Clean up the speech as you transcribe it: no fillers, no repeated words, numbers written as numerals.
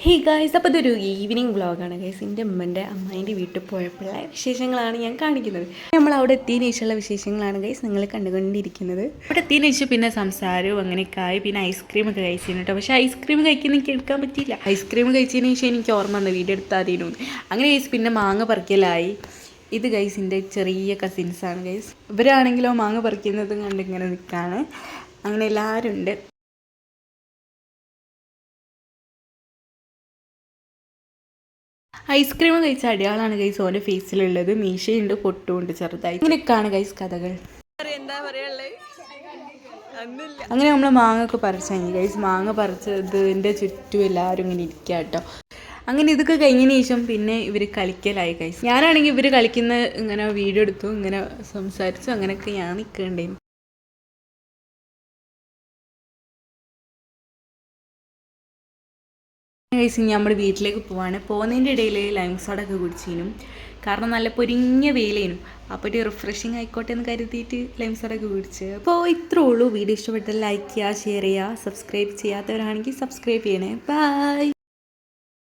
Hey guys, അപ്പോൾ ഇതൊരു evening വ്ളോഗാണ് ഗൈസ്. എൻ്റെ അമ്മേൻ്റെ അമ്മായിൻ്റെ വീട്ടിൽ പോയപ്പോഴുള്ള വിശേഷങ്ങളാണ് ഞാൻ കാണിക്കുന്നത്. നമ്മൾ അവിടെ എത്തിയതിന് ശേഷമുള്ള വിശേഷങ്ങളാണ് ഗൈസ് നിങ്ങൾ കണ്ടുകൊണ്ടിരിക്കുന്നത്. അവിടെ എത്തിയതിന് ശേഷം പിന്നെ സംസാരവും അങ്ങനെയൊക്കെ ആയി. പിന്നെ ഐസ്ക്രീമൊക്കെ കഴിച്ചിരുന്നു കേട്ടോ. പക്ഷേ ഐസ്ക്രീം കഴിക്കുന്ന എനിക്ക് എടുക്കാൻ പറ്റിയില്ല. ഐസ്ക്രീം കഴിച്ചതിന് ശേഷം എനിക്ക് ഓർമ്മ വന്നു വീഡിയോ എടുത്താതിരുന്നു. അങ്ങനെ ഗൈസ് പിന്നെ മാങ്ങ പറിക്കലായി. ഇത് ഗൈസിൻ്റെ ചെറിയ കസിൻസാണ് ഗൈസ്. ഇവരാണെങ്കിലോ മാങ്ങ പറിക്കുന്നതും കണ്ട് ഇങ്ങനെ നിൽക്കുകയാണ്. അങ്ങനെ എല്ലാവരും ഉണ്ട്. ഐസ്ക്രീം കഴിച്ച അടയാളാണ് ഗൈസ് ഓൻ്റെ ഫേസിലുള്ളത്. മീശയുണ്ട്, പൊട്ടുമുണ്ട് ചെറുതായി. ഇങ്ങനെയൊക്കെയാണ് ഗൈസ് കഥകൾ. അങ്ങനെ നമ്മൾ മാങ്ങ ഒക്കെ പറിച്ചു കഴിഞ്ഞു ഗൈസ്. മാങ്ങ പറിച്ചതിൻ്റെ ചുറ്റും എല്ലാവരും ഇങ്ങനെ ഇരിക്കുക കേട്ടോ. അങ്ങനെ ഇതൊക്കെ കഴിഞ്ഞതിന് ശേഷം പിന്നെ ഇവർ കളിക്കലായി ഗൈസ്. ഞാനാണെങ്കിൽ ഇവർ കളിക്കുന്ന ഇങ്ങനെ വീഡിയോ എടുത്തു, ഇങ്ങനെ സംസാരിച്ചു, അങ്ങനെയൊക്കെ ഞാൻ നിൽക്കേണ്ടേന്. ഗൈസ് നമ്മുടെ വീട്ടിലേക്ക് പോവാണ്. പോകുന്നതിൻ്റെ ഇടയിൽ ലൈം സോഡൊക്കെ കുടിച്ചിനും, കാരണം നല്ല പൊരിഞ്ഞ വെയിലേനും. അപ്പോൾ ഒരു റിഫ്രഷിങ് ആയിക്കോട്ടെ എന്ന് കരുതിയിട്ട് ലൈം സോഡൊക്കെ കുടിച്ച്. അപ്പോൾ ഇത്രേ ഉള്ളൂ. വീഡിയോ ഇഷ്ടപ്പെട്ടാൽ ലൈക്ക് ചെയ്യുക, ഷെയർ ചെയ്യുക, സബ്സ്ക്രൈബ് ചെയ്യാത്തവരാണെങ്കിൽ സബ്സ്ക്രൈബ് ചെയ്യണേ. ബൈ.